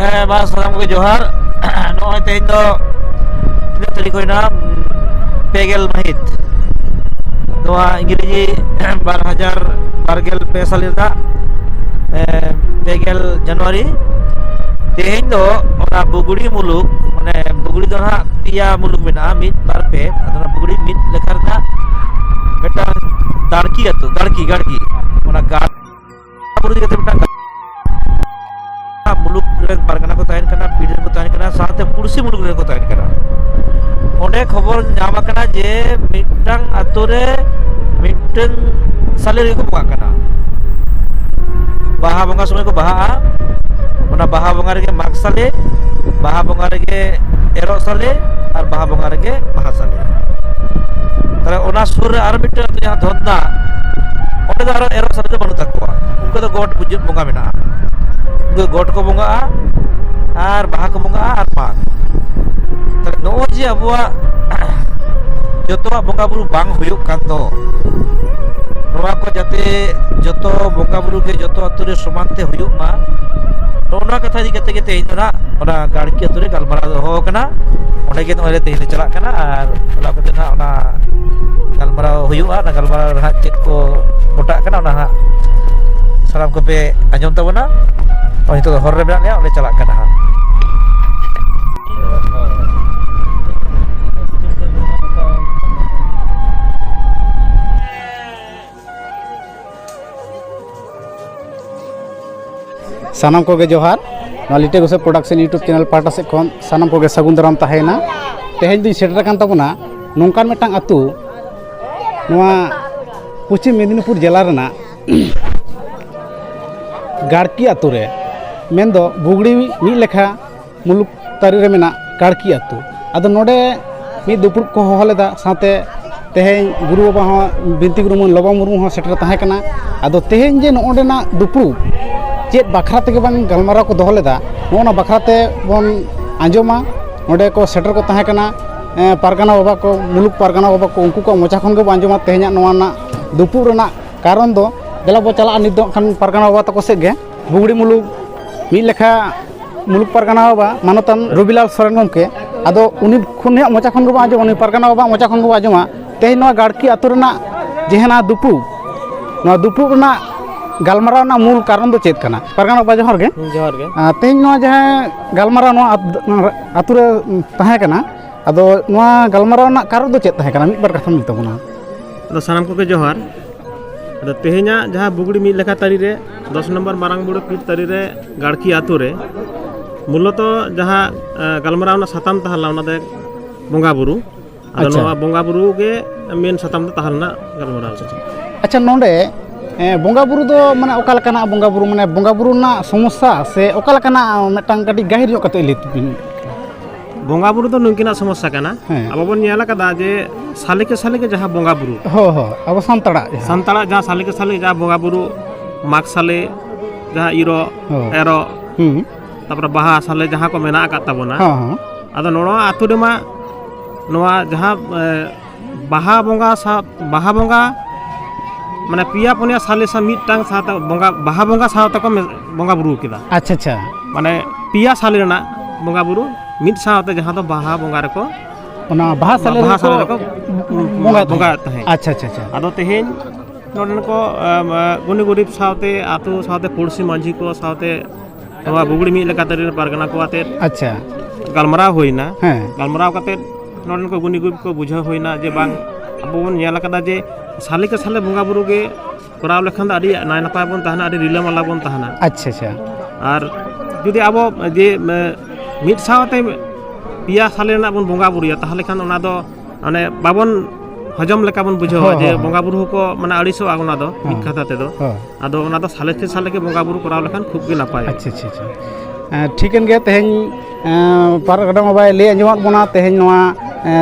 Mas salam ko Johar. Noy tehin do tidak tadi ko na pegel mahit. Noa Ingreji 2000 pesalita pegel Januari. Tehin do ona buguri muluk mane buguri do na tia muluk mena mit barpe atau buguri mit lekarna beta darki atu darki ona gar buru dikate beta muluk pargana ko tahin kana pidin ko tahin kana saate pursi muluk ko tahin kana onde khobor nyam akana je mitang atore miteng salir ko buka kana baha bonga sungai ko baha ona baha bonga rege mag sale baha bonga rege erok sale ar baha bonga rege maha sale tare ona sur ar miteng tu yang dhonna onde do erok sale do banu takwa unko do god pujut bonga mena unko god ko bonga ar baha ko bonga ar mag tare no je abua joto bonga buru bang huyuk kan do noa ko jate joto bonga buru ke joto ature somante huyuk ma ona katha di kate kate ina ona garki ature galmara ho kana onde ke tore te chalak kana ar ola kate na ona galmara huyuk na galmara ha chet ko motak kana ona ha salam ko pe anjom tabona oh itu hor re menak onde chalak kana ha सानाम को जोहार लिटे गोसे production YouTube channel पाटा से खन सानाम को सगुन दाराम तहेना तेहेन दिन shutter कान ताबोना नोंकान मेटांग आतु नोआ पश्चिम मेदिनीपुर जिला रेना गाड़की आतु रे मेनदो बुगड़ी मी लेखा मुलुक तारी रे मेना गाड़की आतु आदो नोडे मी दुपुर को होलेदा साथे तेहेन गुरु बाबा हो बिनती गुरु मन लबा मुर्मू हो सेटर ताहे कना आदो तेहेन जे नोडेना दुपुर चेत बाखरा तक बन गलमारा को दोहो लेदा नोना बाखराते बन आंजोमा नोडे को सेटर को ताहे कना पारगाना बाबा को मुलुक पारगाना बाबा को उनको को मोचा खन को आंजोमा तेहेना नोना दुपुर रेना कारण दो देला बो चला निद खान पारगाना बाबा तको से गे बुगड़ी मुलुक मी लेखा मुलुक पारगाना बाबा मानतन रविलाल सोरेन गमके आदो उनी खुन मोचा खन को आंजो उनी पारगाना बाबा मोचा खन को आंजोमा तेहे नोआ गाड़की आतु रेना जेहना दुपु नोआ दुपु रेना गालमारा ना मूल कारण दो चेत कना पारगाना बाबा जोहर गे तेज नोआ जहां गालमारा नोआ आतु रे ताहे कना आदो नोआ गालमारा ना कारण दो चेत ताहे कना मिद बार कथा मिल तबना आदो सानाम को जोहर आदो तेहेना जहां बुगड़ी मी लेखा तारी रे 10 नंबर मारांग बुड़ो पीठ तारी रे गाड़की आतु रे मूलतो जहां गालमारा ना साताम ताहला ओना दे बोंगा बुरु आदो नोआ बोंगा बुरु गे मेन साताम दो ताहलना गालमारा अच्छा नोंडे बोंगा बुरु दो माने ओका लकाना बोंगा बुरु माने बोंगा बुरु ना समस्या से ओका लकाना मेटांग कटी गाहिर यो कते लितबिन बोंगा बुरु दो नुंकिना समस्या कना अब बन नेला कदा जे साले के जहां बोंगा बुरु हो अब संतड़ा जहां साले के जहां बोंगा बुरु माग साले जहां इरो एरो तापर बाहा साले जहां को मेना का ताबोना आदो नोनो आतु रेमा नोआ जहां बाहा बोंगा माने पिया पुनिया साले सा मिटांग साता बोंगा बाहा बोंगा साता को बोंगा बुरु केदा अच्छा माने पिया साले ना बोंगा बुरु मिट साते जहां तो बाहा बोंगा रको ओना बाहा साले रको बोंगा तहे अच्छा आदो तेहेन नोडन को गुनी गुरीब साते आतु साते पुरसी मांझी को साते नोआ बुगड़ी मी लेका तरी पारगना को आते अच्छा गालमरा होइना गालमरा काते नोडन को गुनी गुरीब को बुझा होइना जे बांग अब बन नेला कदा जे साले के साले बोंगा बुरु गे कराव लेखान दा आडी नाय नपाय बन ताहना आडी रिला माला बन ताहना अच्छा आर जुदी आबो जे मिट सावते पिया साले ना बन बोंगा बुरुया ताहले खान ओना दो माने बाबन हजम लेका बन बुझावा जे बोंगा बुरु को माने अड़ीसो आगोना दो मिट खाता ते दो आदो ओना दो साले के बोंगा बुरु कराव लेखान खूब गे नापाय अच्छा ठीकन गे तेहेन पारगाना बाबा ले अंजमात बोना तेहेन नोआ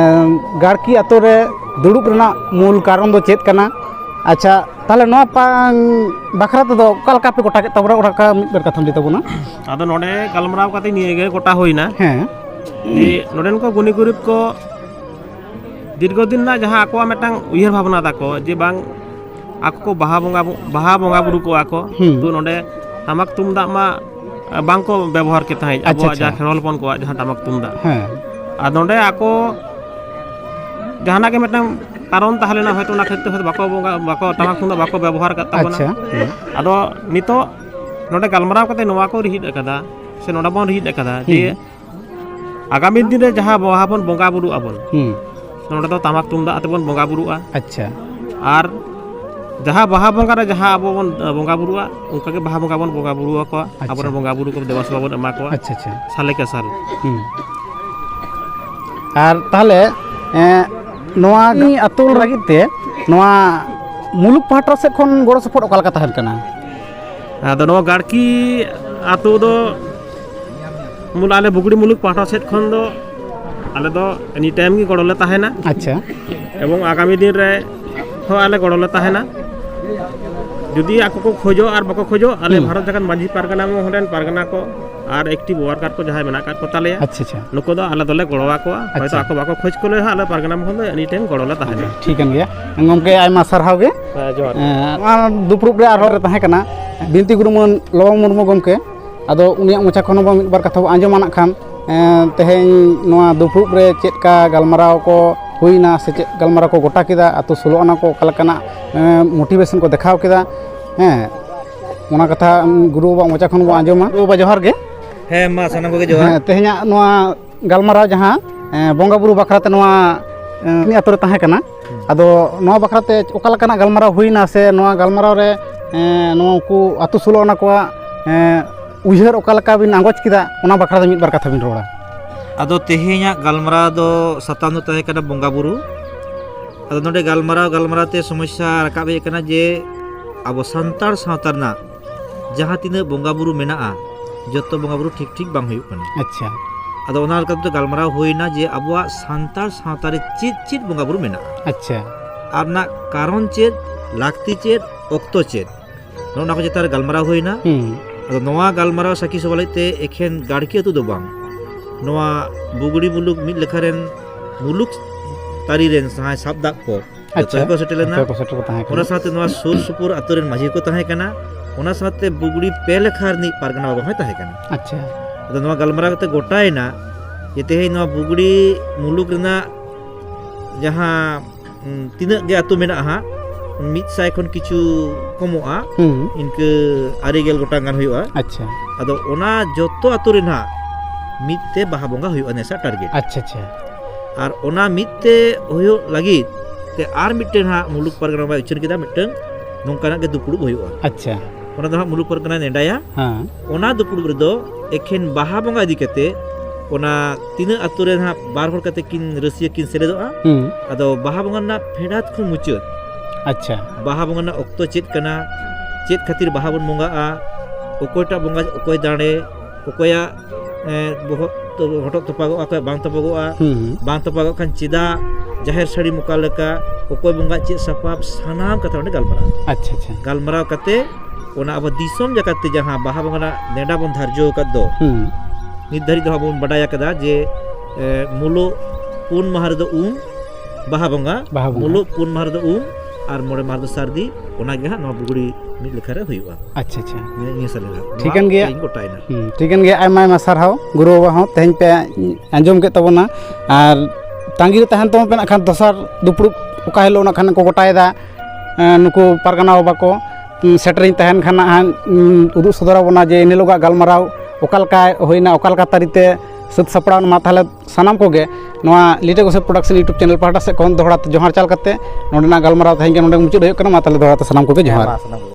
गाड़की आतु रे दुड़ुब रेना मूल कारण दो चेत कना अच्छा ताले नोआ बाखरा तो ओका लका पे गोटा के तबरा ओरा का मिद बार कथाम दि तबना आदो नोडे गालमराव काते निये गे गोटा होइना जे नोडेन को गुनी गुरीब को दीर्घ दिन ना जहां आको मेटांग उयहर भावना दाको जे बांग आको को बाहा बोंगा बुरु को आको तो नोडे टामाक तुमदाग मा bangko ব্যবহার ke tahe Acha, abo acha. ja kherol pon ko jahan tamak tumda ᱦᱮᱸ ar nonde ako jahana ke metang karon tahale na hoyto na khetre hoyto bako tamak tumda bako ব্যবহার kat tabona ᱟᱪᱪᱷᱟ ado nito nonde galmarao kate nowa ko rihit akada se noda bon rihit akada je agami din re jaha baha bon bonga buru abon ᱦᱩᱸ nonde do tamak tumda ate bon bonga buru a ᱟᱪᱪᱷᱟ ar jaha baha bongga re jaha abo bon bonga buru a onka ke baha bongga bon bonga buru ko Acha. abon bonga buru ko dewa sabab bon ema ko ᱟᱪᱪᱷᱟ ᱟᱪᱪᱷᱟ sale ke sal ᱦᱩᱸ ᱟᱨ ᱛᱟᱦᱞᱮ ᱱᱚᱣᱟ ᱟᱹᱛᱩ ᱞᱟᱹᱜᱤᱫ ᱛᱮ ᱱᱚᱣᱟ ᱢᱩᱞᱩᱠ ᱯᱟᱦᱴᱟ ᱥᱮᱫ ᱠᱷᱚᱱ ᱜᱚᱲᱚ ᱥᱚᱯᱚᱦᱚᱫ ᱚᱠᱟ ᱞᱮᱠᱟ ᱛᱟᱦᱮᱱ ᱠᱟᱱᱟ ado no garki atu do mul ale bugudi muluk pahta set khon do ale do any time gi gorole tahena ᱟᱪᱪᱷᱟ ebong agami din re ho ale gorole tahena judi ako ko khojo ar bako khojo ale bharat jagan manji pargana mo hoden pargana ko ar active worker ko jahay mena kat ko tale ᱟᱪᱪᱷᱟ ᱟᱪᱪᱷᱟ nuko do ale dole gorowa ko hoyto Acha. ako bako khoj ko le ale pargana mo hondo any time gorole tahena ᱴᱷᱤᱠ ᱠᱟᱱ ᱜᱮᱭᱟ ᱜᱚᱢᱠᱮ ᱟᱭᱢᱟ ᱥᱟᱨᱦᱟᱣ ᱜᱮ jor ᱱᱚᱣᱟ ᱫᱩᱯᱲᱩᱵ ᱨᱮ ᱟᱨᱦᱚᱸ ᱨᱮ ᱛᱟᱦᱮᱸ ᱠᱟᱱᱟ ᱵᱤᱱᱛᱤ ᱜᱩᱨᱩ ᱢᱟᱱ ᱞᱚᱵᱚ ᱢᱩᱨᱢᱩ ᱜᱚᱢᱠᱮ ᱟᱫᱚ ᱩᱱᱤᱭᱟᱜ ᱢᱚᱪᱟ ᱠᱷᱚᱱ ᱦᱚᱸ ᱢᱤᱫ ᱵᱟᱨ ᱠᱟᱛᱷᱟ ᱵᱚ ᱟᱸᱡᱚᱢ ᱟᱱᱟᱜ ᱠᱷᱟᱱ ᱛᱮᱦᱮᱧ ᱱᱚᱣᱟ ᱫᱩᱯᱲᱩᱵ ᱨᱮ ᱪᱮᱫ ᱞᱮᱠᱟ ᱜᱟᱞᱢᱟᱨᱟᱣ ᱠᱚ ᱦᱩᱭᱱᱟ ᱥᱮ ᱪᱮᱫ ᱜᱟᱞᱢᱟᱨᱟᱣ ᱠᱚ ᱜᱚᱴᱟ ᱠᱮᱫᱟ ᱟᱛᱳ ᱥᱳᱞᱳ ᱟᱱᱟ ᱠᱚ ᱚᱠᱟ ᱞᱮᱠᱟᱱᱟᱜ ᱢᱳᱴᱤᱵᱷᱮᱥᱚᱱ ᱠᱚ ᱫᱮᱠᱷᱟᱣ ᱠᱮᱫᱟ ᱦᱮᱸ ᱚᱱᱟ ᱠᱟᱛᱷᱟ ᱜᱩᱨᱩ ᱵᱟᱵᱟᱣᱟᱜ ᱢᱚᱪᱟ ᱠᱷᱚᱱ ᱵᱚ ᱟᱸᱡᱚᱢᱟ ᱜᱩᱨᱩ ᱵᱟᱵᱟ ᱡᱚᱦᱟᱨ ᱜᱮ ᱦᱮᱸ ᱢᱟ ᱥᱟᱱᱟᱢ ᱠᱚᱜᱮ ᱡᱚᱦᱟᱨ ᱛᱮᱦᱮᱧᱟᱜ ᱱᱚᱣᱟ ᱜᱟᱞᱢᱟᱨᱟᱣ ᱡᱟᱦᱟᱸ ᱵᱚᱸᱜᱟ ᱵᱩᱨᱩ ᱵᱟᱠᱷᱨᱟᱛᱮ ᱱᱚᱣᱟ ᱢᱤᱫ ᱟᱛᱳ ᱨᱮ ᱛᱟᱦᱮᱸ ᱠᱟᱱᱟ ᱟᱫᱚ ᱱᱚᱣᱟ ᱵᱟᱠᱷᱨᱟᱛᱮ ᱚᱠᱟ ᱞᱮᱠᱟᱱᱟᱜ ᱜᱟᱞᱢᱟᱨᱟw ᱦᱩᱭᱱᱟ ᱥᱮ ᱱᱚᱣᱟ ᱜᱟᱞᱢᱟᱨᱟᱣ ᱨᱮ ᱱᱚᱣᱟ ᱩᱱᱠᱩ ᱟᱛᱳ ᱥᱳᱞᱳ ᱟᱱᱟ ᱠᱚᱣᱟᱜ ᱩᱭᱦᱟᱹᱨ ᱚᱠᱟ ᱞᱮᱠᱟ ᱵᱤᱱ ᱟᱸᱜᱚᱪ ᱠᱮᱫᱟ ᱚᱱᱟ ᱵᱟᱠᱷᱨᱟ ᱛᱮ ᱢᱤᱫ ᱵᱟᱨ ᱠᱟᱛᱷᱟ ᱵᱤᱱ ᱨᱚᱲᱟ ᱟᱫᱚ ᱛᱮᱦᱮᱧᱟᱜ ᱜᱟᱞᱢᱟᱨᱟᱣ ᱫᱚ ᱥᱟᱛᱟᱢ ᱫᱚ ᱛᱟᱦᱮᱸ ᱠᱟᱱᱟ ᱵᱚᱸᱜᱟ ᱵᱩᱨᱩ ᱟᱫᱚ ᱱᱚᱰᱮ ᱜᱟᱞᱢᱟᱨᱟᱣ ᱛᱮ ᱥᱚᱢᱚᱥᱥᱟ ᱨᱟᱠᱟᱵ ᱦᱮᱡ ᱠᱟᱱᱟ ᱡᱮ ᱟᱵᱚ ᱥᱟᱱᱛᱟᱲ ᱥᱟᱶᱛᱟ ᱨᱮᱱᱟᱜ ᱡᱟᱦᱟᱸ ᱛᱤᱱᱟᱹᱜ ᱵᱚᱸᱜᱟ ᱵᱩᱨᱩ ᱢᱮᱱᱟᱜᱼᱟ ᱡᱚᱛᱚ ᱵᱚᱸᱜᱟ ᱵᱩᱨᱩ ᱴᱷᱤᱠ ᱴᱷᱤक ᱵᱟᱝ ᱦᱩᱭᱩᱜ ᱠᱟᱱᱟ ᱟᱪᱪᱷᱟ ᱟᱫᱚ ᱚᱱᱟ ᱞᱮᱠᱟᱛᱮ ᱜᱟᱞᱢᱟᱨᱟw ᱦᱩᱭᱱᱟ ᱡᱮ ᱟᱵᱚᱣᱟᱜ ᱥᱟᱱᱛᱟᱲ ᱥᱟᱶᱛᱟ ᱨᱮ ᱪᱮᱫ ᱪᱮᱫ ᱵᱚᱸᱜᱟ ᱵᱩᱨᱩ ᱢᱮᱱᱟᱜᱼᱟ ᱟᱪᱪᱷᱟ ᱟᱨ ᱨᱮᱱᱟᱜ ᱠᱟᱨᱚᱱ ᱪᱮᱫ ᱞᱟᱹᱠᱛᱤ ᱪᱮᱫ ᱚᱠᱛᱚ ᱪᱮᱫ ᱱᱚᱣᱟ ᱠᱚ ᱪᱮᱛᱟᱱ ᱨᱮ ᱜᱟᱞᱢᱟᱨᱟw ᱦᱩᱭᱱᱟ ᱟᱫᱚ ᱱᱚᱣᱟ ᱜᱟᱞᱢᱟᱨᱟw ᱥᱟᱹᱠᱷᱤ ᱥᱚᱵᱷᱟ ᱞᱟᱹᱜᱤᱫ ᱛᱮ ᱮᱠᱷᱮᱱ ᱜᱟᱲᱠᱤ ᱟᱹᱛᱩ ᱫᱚ ᱵᱟᱝ ᱱᱚᱣᱟ ᱵᱩᱜᱲᱤ ᱢᱩᱞᱩᱠ ᱢᱤᱫ ᱞᱮᱠᱷᱟ ᱨᱮᱱ ᱢᱩᱞᱩᱠ ᱛᱟᱹᱨᱤ ᱨᱮᱱ ᱡᱟᱦᱟᱸᱭ ᱥᱟᱵ ᱫᱟᱜ ᱠᱚ ᱡᱚᱛᱚ ᱠᱚ ᱥᱮᱴᱮᱨ ᱞᱮᱱᱟ ᱡᱚᱛᱚ ᱠᱚ ᱥᱮᱴᱮᱨ ᱠᱚ ᱛᱟᱦᱮᱸ ᱚᱱᱟ ᱠᱟᱱᱟ ᱥᱟᱶᱛᱮ ᱱᱚᱣᱟ ᱥᱩᱨ ᱥᱩᱯᱩᱨ ᱟᱹᱛᱩ ᱨᱮᱱ ᱢᱟᱹᱡᱷᱤ ᱠᱚ ᱛᱟᱦᱮᱸ ᱠᱟᱱᱟ ᱚᱱᱟ ᱥᱟᱶᱛᱮ ᱵᱩᱜᱲᱤ ᱯᱮ ᱞᱮᱠᱷᱟ ᱨᱤᱱᱤᱡ ᱯᱟᱨᱜᱟᱱᱟ ᱵᱟᱵᱟ ᱦᱚᱸᱭ ᱛᱟᱦᱮᱸ ᱠᱟᱱᱟ ᱟᱪᱪᱷᱟ ᱟᱫᱚ ᱱᱚᱣᱟ ᱜᱟᱞᱢᱟᱨᱟᱣ ᱠᱟᱛᱮ ᱜᱚᱴᱟᱭᱮᱱᱟ ᱡᱮ ᱛᱮᱦᱮᱧ ᱱᱚᱣᱟ ᱵᱩᱜᱲᱤ ᱢᱩᱞᱩᱠ ᱨᱮᱱᱟᱜ ᱡᱟᱦᱟᱸ ᱛᱤᱱᱟᱹᱜ ᱜᱮ ᱟᱹᱛᱩ ᱢᱮᱱᱟᱜᱼᱟ ᱦᱟᱸᱜ 100 ᱠᱷᱚᱱ ᱠᱤᱪᱷᱩ ᱠᱚᱢᱚᱜᱼᱟ ᱤᱱᱠᱟᱹ 90 ᱜᱚᱴᱟᱝ ᱜᱟᱱ ᱦᱩᱭᱩᱜᱼᱟ ᱟᱪᱪᱷᱟ ᱟᱫᱚ ᱚᱱᱟ ᱡᱚᱛᱚ ᱟᱹᱛᱩ ᱨᱮ ᱱᱟᱦᱟᱜ ᱢᱤᱫᱛᱮ ᱵᱟᱦᱟ ᱵᱚᱸᱜᱟ ᱦᱩᱭᱩᱜᱼᱟ ᱱᱮᱥᱟᱜ ᱴᱟᱨᱜᱮᱴ ᱟᱪᱪᱷᱟ ᱟᱪᱪᱷᱟ ᱟᱨ ᱚᱱᱟ ᱢᱤᱫᱛᱮ ᱦᱩᱭᱩᱜ ᱞᱟᱹᱜᱤᱫ ᱛᱮ ᱟᱨ ᱢᱤᱫᱴᱮᱱ ᱦᱟᱸᱜ ᱢᱩᱞᱩᱠ ᱯᱟᱨᱜᱟᱱᱟ ᱵᱟᱭ ᱩᱪᱷᱟᱹᱱ ᱠᱮᱫᱟ ᱢᱤᱫᱴᱟᱝ ᱱᱚᱝᱠᱟᱱᱟᱜ ᱜᱮ ᱫᱩᱯᱲᱩᱵ ᱦᱩᱭᱩᱜᱼᱟ ᱟᱪᱪᱷᱟ ᱚᱱᱟ ᱫᱚ ᱦᱟᱸᱜ ᱢᱩᱞᱩᱠ ᱯᱟᱨᱜᱟᱱᱟ ᱱᱮᱰᱟᱭᱟ ᱦᱮᱸ ᱚᱱᱟ ᱫᱩᱯᱲᱩᱵ ᱨᱮᱫᱚ ᱮᱠᱷᱮᱱ ᱵᱟᱦᱟ ᱵᱚᱸᱜᱟ ᱤᱫᱤ ᱠᱟᱛᱮ ᱚᱱᱟ ᱛᱤᱱᱟᱹᱜ ᱟᱹᱛᱩ ᱨᱮ ᱦᱟᱸᱜ ᱵᱟᱨ ᱦᱚᱲ ᱠᱟᱛᱮ ᱠᱤᱱ ᱨᱟᱹᱥᱤᱭᱟᱹ ᱠᱤᱱ ᱥᱮᱞᱮᱫᱚᱜᱼᱟ ᱟᱫᱚ ᱵᱟᱦᱟ ᱵᱚᱸᱜᱟ ᱨᱮᱱᱟᱜ ᱯᱷᱮᱰᱟᱛ ᱠᱷᱚᱱ ᱢᱩᱪᱟᱹᱫ ᱟᱪᱪᱷᱟ ᱵᱟᱦᱟ ᱵᱚᱸᱜᱟ ᱨᱮᱱᱟᱜ ᱚᱠᱛᱚ ᱪᱮᱫ ᱠᱟᱱᱟ ᱪᱮᱫ ᱠᱷᱟᱹᱛᱤᱨ ᱵᱟᱦᱟ ᱵᱚᱱ ᱵᱚᱸᱜᱟᱜᱼᱟ ᱚᱠᱚᱭᱴᱟᱜ ᱵᱚᱸᱜᱟ ᱚᱠᱚᱭ ᱫᱟᱲᱮ ᱚᱠᱚᱭᱟᱜ ᱵᱚᱦᱚᱜ ᱦᱚᱴᱚᱜ ᱛᱚᱯᱟᱜᱚᱜᱼᱟ ᱚᱠᱚᱭᱟᱜ ᱵᱟᱝ ᱛᱚᱯᱟᱜᱚᱜᱼᱟ ᱵᱟᱝ ᱛᱚᱯᱟᱜᱚᱜ ᱠᱷᱟᱱ ᱪᱮᱫᱟᱜ ᱡᱟᱦᱮᱨ ᱥᱟᱹᱲᱤ ᱚᱠᱟ ᱞᱮᱠᱟ ᱚᱠᱚᱭ ᱵᱚᱸᱜᱟ ᱪᱮᱫ ᱥᱟᱯᱟᱵ ᱥᱟᱱᱟᱢ ᱠᱟᱛᱷᱟ ᱚᱸᱰᱮ ᱜᱟᱞᱢᱟᱨᱟᱣ ᱟᱪᱪᱷᱟ ᱟᱪᱪᱷᱟ ᱜᱟᱞᱢᱟᱨᱟᱣ ᱠᱟᱛᱮ ᱚᱱᱟ ᱟᱵᱚ ᱫᱤᱥᱚᱢ ᱡᱟᱠᱟᱛ ᱛᱮ ᱡᱟᱦᱟᱸ ᱵᱟᱦᱟ ᱵᱚᱸᱜᱟ ᱨᱮᱱᱟᱜ ᱱᱮᱰᱟ ᱵᱚᱱ ᱫᱷᱟᱨᱡᱚ ᱟᱠᱟᱫ ᱫᱚ ᱱᱤᱛ ᱫᱷᱟᱹᱨᱤᱡ ᱫᱚ ᱵᱚᱱ ᱵᱟᱰᱟᱭ ᱟᱠᱟᱫᱟ ᱡᱮ ᱢᱩᱞᱩᱜ 4 ᱢᱟᱦᱟ ᱨᱮᱫᱚ ᱵᱟᱦᱟ ᱵᱚᱸᱜᱟ ᱢᱩᱞᱩᱜ 4 ᱢᱟᱦᱟ ᱨᱮᱫᱚ ᱟᱨ 5 ᱢᱟᱦᱟ ᱫᱚ ᱥᱟᱨᱫᱤ ᱚᱱᱟᱜᱮ ᱦᱟᱸᱜ ᱱᱚᱣᱟ ᱵᱩᱜᱲᱤ ᱢᱤᱫ ᱞᱮᱠᱷᱟ ᱨᱮ ᱦᱩᱭᱩᱜᱼᱟ ᱟᱪᱪᱷᱟ ᱟᱪᱪᱷᱟ ᱱᱤᱭᱟᱹ ᱥᱟᱞᱮ ᱴᱷᱤᱠᱟᱹᱱ ᱜᱮᱭᱟ ᱜᱚᱴᱟᱭᱱᱟ ᱴᱷᱤᱠᱟᱹᱱ ᱜᱮᱭᱟ ᱟᱭᱢᱟ ᱟᱭᱢᱟ ᱥᱟᱨᱦᱟᱣ ᱜᱩᱨᱩ ᱵᱟᱵᱟ ᱦᱚᱸ ᱛᱮᱦᱮᱧ ᱯᱮ ᱟᱸᱡᱚᱢ ᱠᱮᱫ ᱛᱟᱵᱚᱱᱟ ᱟᱨ ᱛᱟᱺᱜᱤ ᱨᱮ ᱛᱟᱦᱮᱱ ᱛᱟᱵᱚᱱ ᱯᱮ ᱱᱟᱜ ᱠᱷᱟᱱ ᱫᱚᱥᱟᱨ ᱫᱩᱯᱲᱩᱵ ᱚᱠᱟ ᱦᱤᱞᱳᱜ ᱱᱟᱜ ᱠᱷᱟᱱ ᱠᱚ ᱜᱚᱴᱟᱭᱮᱫᱟ ᱱᱩᱠᱩ ᱯᱟᱨᱜᱟᱱᱟ ᱵᱟᱵᱟ ᱠᱚ ᱥᱮᱴᱮᱨᱤᱧ ᱛᱟᱦᱮᱱ ᱠᱷᱟᱱ ᱱᱟᱜ ᱩᱫᱩᱜ ᱥᱚᱫᱚᱨᱟᱵᱚᱱᱟ ᱡᱮ ᱤᱱ ᱦᱤᱞᱳᱜᱟᱜ ᱜᱟᱞᱢᱟᱨᱟᱣ ᱚᱠᱟ ᱞᱮᱠᱟ ᱦᱩᱭᱱᱟ ᱚᱠᱟ ᱞᱮᱠᱟ ᱛᱟᱹᱨᱤᱛᱮ ᱥᱟᱹᱛ ᱥᱟᱯᱲᱟᱣ ᱢᱟ ᱛᱟᱦᱚᱞᱮ ᱥᱟᱱᱟᱢ ᱠᱚᱜᱮ ᱱᱚᱣᱟ ᱞᱤᱴᱟᱹ ᱜᱚᱸᱥᱟᱭ ᱯᱨᱚᱰᱟᱠᱥᱚᱱ ᱤᱭᱩᱴᱩᱵᱽ ᱪᱮᱱᱮᱞ ᱯᱟᱦᱴᱟ ᱥᱮᱫ ᱠᱷᱚᱱ ᱫᱚᱦᱲᱟ ᱛᱮ ᱡᱚᱦᱟᱨ ᱪᱟᱞ ᱠᱟᱛᱮ ᱱᱚᱰᱮᱱᱟᱜ ᱜᱟᱞᱢᱟᱨᱟᱣ ᱛᱮᱦᱮᱧ ᱜᱮ ᱱᱚᱰᱮ ᱢᱩᱪᱟᱹᱫ ᱦᱩᱭᱩᱜ ᱠᱟᱱᱟ ᱢᱟ ᱛᱟᱦᱚᱞᱮ ᱫᱚᱦᱲᱟ ᱛᱮ ᱥᱟᱱᱟᱢ ᱠᱚᱜᱮ ᱡᱚᱦᱟᱨ